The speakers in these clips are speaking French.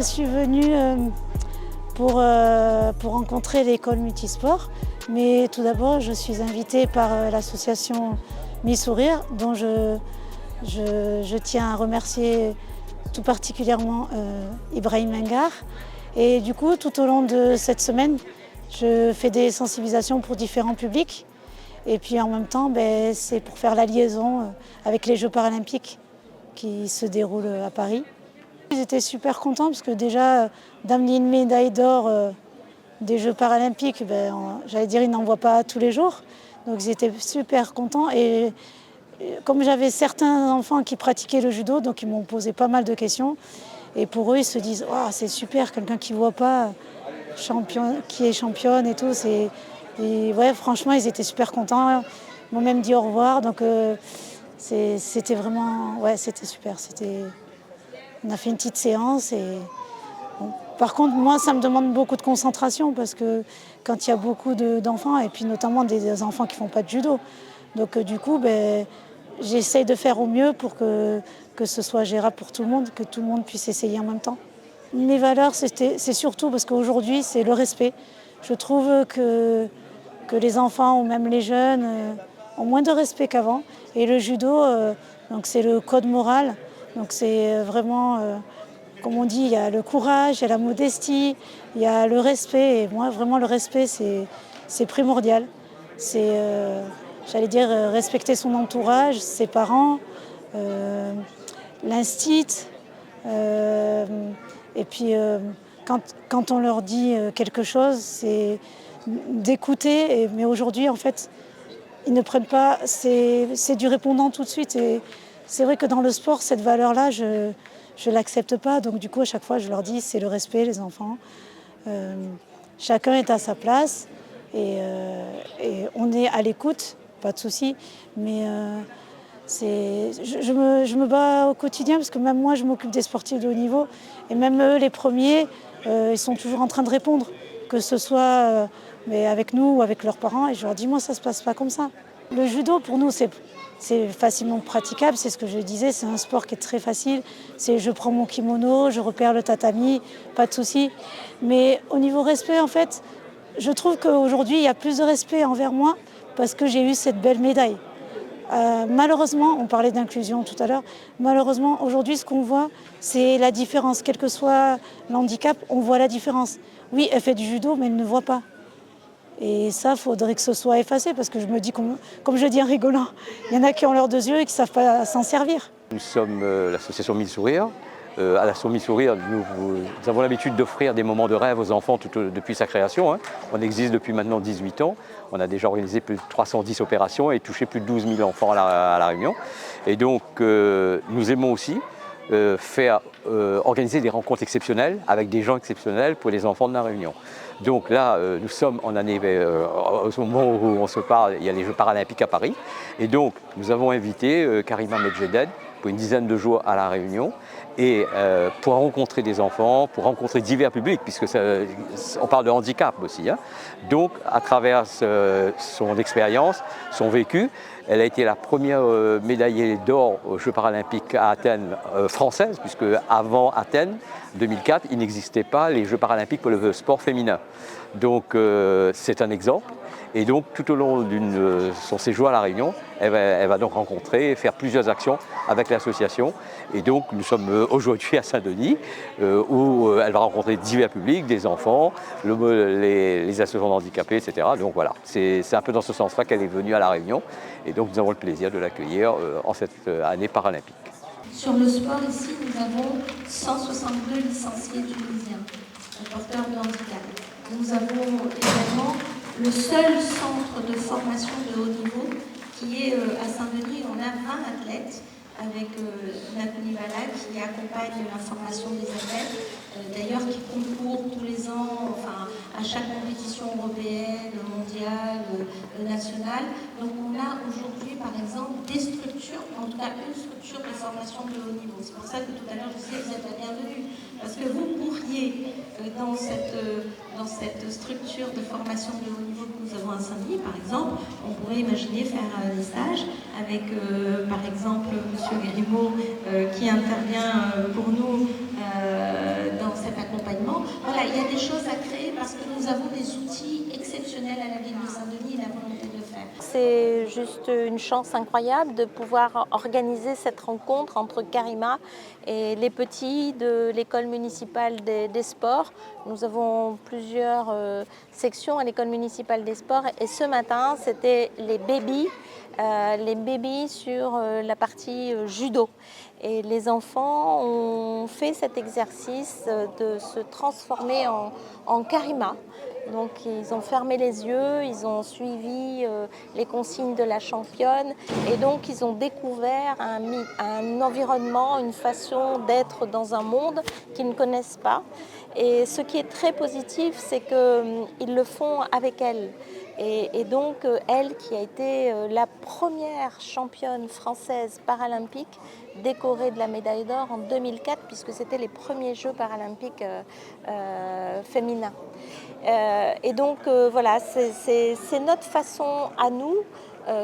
suis venue pour rencontrer l'école multisport. Mais tout d'abord, je suis invitée par l'association Mille Sourires, dont je tiens à remercier tout particulièrement Ibrahim Mengar. Et du coup, tout au long de cette semaine, je fais des sensibilisations pour différents publics. Et puis en même temps, c'est pour faire la liaison avec les Jeux paralympiques qui se déroulent à Paris. Ils étaient super contents parce que déjà, d'amener une médaille d'or des Jeux paralympiques, j'allais dire, ils n'en voient pas tous les jours. Donc ils étaient super contents. Et comme j'avais certains enfants qui pratiquaient le judo, donc ils m'ont posé pas mal de questions. Et pour eux, ils se disent oh, c'est super, quelqu'un qui ne voit pas, qui est championne et tout. Et ouais, franchement, ils étaient super contents. Ils m'ont même dit au revoir. Donc c'était vraiment, ouais, c'était super. On a fait une petite séance. Bon. Par contre, moi, ça me demande beaucoup de concentration parce que quand il y a beaucoup d'enfants, et puis notamment des enfants qui ne font pas de judo, donc du coup, j'essaye de faire au mieux pour que ce soit gérable pour tout le monde, que tout le monde puisse essayer en même temps. Mes valeurs, c'est surtout parce qu'aujourd'hui, c'est le respect. Je trouve que les enfants ou même les jeunes ont moins de respect qu'avant. Et le judo, donc c'est le code moral. Donc c'est vraiment, comme on dit, il y a le courage, il y a la modestie, il y a le respect. Et moi, vraiment, le respect, c'est primordial. C'est, j'allais dire, respecter son entourage, ses parents, l'instit. Et puis, quand on leur dit quelque chose, c'est d'écouter. Mais aujourd'hui, en fait, ils ne prennent pas. C'est du répondant tout de suite. Et c'est vrai que dans le sport, cette valeur-là, je ne l'accepte pas. Donc, du coup, à chaque fois, je leur dis c'est le respect, les enfants. Chacun est à sa place. Et on est à l'écoute, pas de souci. Mais je me bats au quotidien parce que même moi, je m'occupe des sportifs de haut niveau. Et même eux, les premiers, ils sont toujours en train de répondre, que ce soit mais avec nous ou avec leurs parents. Et je leur dis, moi, ça ne se passe pas comme ça. Le judo, pour nous, c'est facilement praticable. C'est ce que je disais, c'est un sport qui est très facile. C'est je prends mon kimono, je repère le tatami, pas de souci. Mais au niveau respect, en fait, je trouve qu'aujourd'hui, il y a plus de respect envers moi parce que j'ai eu cette belle médaille. Malheureusement, on parlait d'inclusion tout à l'heure, malheureusement, aujourd'hui, ce qu'on voit, c'est la différence. Quel que soit l'handicap, on voit la différence. Oui, elle fait du judo, mais elle ne voit pas. Et ça, il faudrait que ce soit effacé, parce que je me dis, comme je dis en rigolant, il y en a qui ont leurs deux yeux et qui ne savent pas s'en servir. Nous sommes l'association Mille Sourires. À l'association Mille Sourires, nous avons l'habitude d'offrir des moments de rêve aux enfants depuis sa création. Hein. On existe depuis maintenant 18 ans. On a déjà organisé plus de 310 opérations et touché plus de 12 000 enfants à la Réunion. Et donc, nous aimons aussi organiser des rencontres exceptionnelles avec des gens exceptionnels pour les enfants de la Réunion. Donc là, nous sommes en année, au moment où on se parle, il y a les Jeux paralympiques à Paris. Et donc, nous avons invité Karima Medjeded pour une dizaine de jours à la Réunion. Et pour rencontrer des enfants, pour rencontrer divers publics, puisque on parle de handicap aussi. Hein. Donc, à travers son expérience, son vécu, elle a été la première médaillée d'or aux Jeux paralympiques à Athènes française, puisque avant Athènes, 2004, il n'existait pas les Jeux paralympiques pour le sport féminin. Donc, c'est un exemple. Et donc, tout au long de son séjour à La Réunion, elle va donc rencontrer et faire plusieurs actions avec l'association. Et donc, nous sommes aujourd'hui à Saint-Denis, où elle va rencontrer divers publics, des enfants, les associations handicapés, etc. Donc voilà, c'est un peu dans ce sens-là qu'elle est venue à La Réunion. Et donc, nous avons le plaisir de l'accueillir en cette année paralympique. Sur le sport, ici, nous avons 162 licenciés tunisiens, porteurs de handicap. Nous avons également le seul centre de formation de haut niveau qui est à Saint-Denis. On a 20 athlètes avec Nakouni Bala qui accompagne la formation des athlètes, d'ailleurs qui concourent tous les ans à chaque compétition européenne, mondiale, nationale. Donc on a aujourd'hui par exemple des structures, en tout cas une structure de formation de haut niveau. C'est pour ça que tout à l'heure je disais que vous êtes la bienvenue, parce que vous pourriez dans cette structure de formation de haut niveau que nous avons à Saint-Denis, par exemple, on pourrait imaginer faire des stages avec, par exemple, M. Grimaud qui intervient pour nous dans cette cet accompagnement. Voilà, il y a des choses à créer parce que nous avons des outils exceptionnels à la ville de Saint-Denis et la volonté de le faire. C'est juste une chance incroyable de pouvoir organiser cette rencontre entre Karima et les petits de l'école municipale des sports. Nous avons plusieurs sections à l'école municipale des sports et ce matin, c'était les bébés sur la partie judo. Et les enfants ont fait cet exercice de se transformer en Karima. Donc ils ont fermé les yeux, ils ont suivi les consignes de la championne et donc ils ont découvert un environnement, une façon d'être dans un monde qu'ils ne connaissent pas. Et ce qui est très positif, c'est qu'ils le font avec elle. Et donc elle qui a été la première championne française paralympique décorée de la médaille d'or en 2004 puisque c'était les premiers Jeux paralympiques féminins. Et donc voilà, c'est notre façon à nous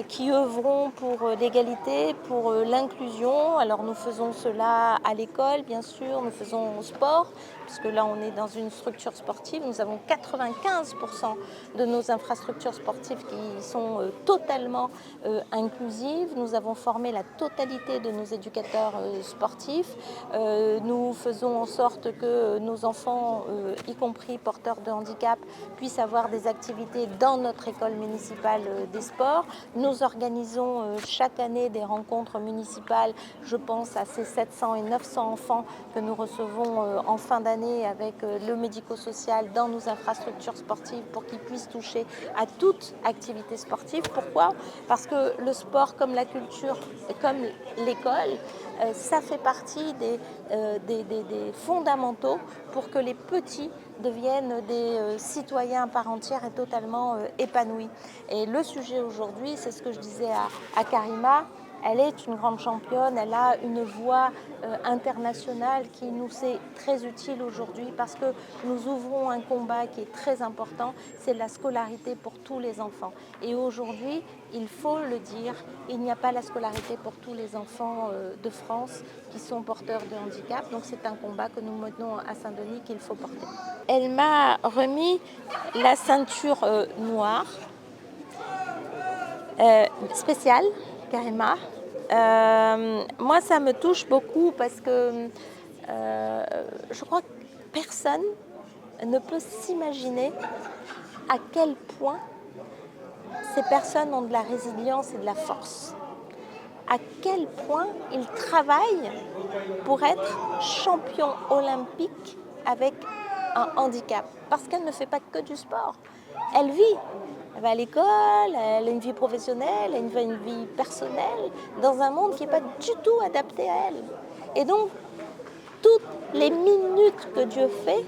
qui œuvrons pour l'égalité, pour l'inclusion. Alors nous faisons cela à l'école, bien sûr, nous faisons au sport, puisque là on est dans une structure sportive. Nous avons 95% de nos infrastructures sportives qui sont totalement inclusives. Nous avons formé la totalité de nos éducateurs sportifs. Nous faisons en sorte que nos enfants, y compris porteurs de handicap, puissent avoir des activités dans notre école municipale des sports. Nous organisons chaque année des rencontres municipales. Je pense à ces 700 et 900 enfants que nous recevons en fin d'année avec le médico-social dans nos infrastructures sportives pour qu'ils puissent toucher à toute activité sportive. Pourquoi ? Parce que le sport, comme la culture, comme l'école, ça fait partie des fondamentaux pour que les petits deviennent des citoyens à part entière et totalement épanouis. Et le sujet aujourd'hui, c'est ce que je disais à Karima, elle est une grande championne, elle a une voix internationale qui nous est très utile aujourd'hui parce que nous ouvrons un combat qui est très important, c'est la scolarité pour tous les enfants. Et aujourd'hui, il faut le dire, il n'y a pas la scolarité pour tous les enfants de France qui sont porteurs de handicap. Donc c'est un combat que nous menons à Saint-Denis qu'il faut porter. Elle m'a remis la ceinture noire spéciale, Karima. Moi, ça me touche beaucoup parce que je crois que personne ne peut s'imaginer à quel point ces personnes ont de la résilience et de la force. À quel point ils travaillent pour être champion olympique avec un handicap. Parce qu'elle ne fait pas que du sport. Elle vit. Elle va à l'école, elle a une vie professionnelle, elle a une vie personnelle, dans un monde qui n'est pas du tout adapté à elle. Et donc, toutes les minutes que Dieu fait,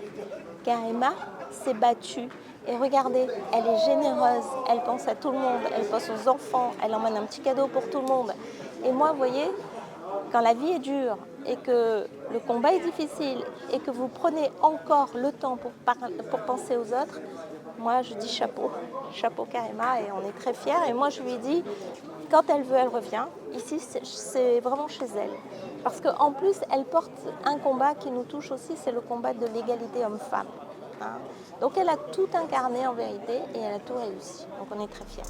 Karima s'est battue. Et regardez, elle est généreuse, elle pense à tout le monde, elle pense aux enfants, elle emmène un petit cadeau pour tout le monde. Et moi, vous voyez, quand la vie est dure et que le combat est difficile et que vous prenez encore le temps pour penser aux autres, moi je dis chapeau, chapeau Karima et on est très fiers. Et moi je lui dis, quand elle veut, elle revient. Ici, c'est vraiment chez elle. Parce qu'en plus, elle porte un combat qui nous touche aussi, c'est le combat de l'égalité homme-femme. Hein. Donc elle a tout incarné en vérité et elle a tout réussi. Donc on est très fiers.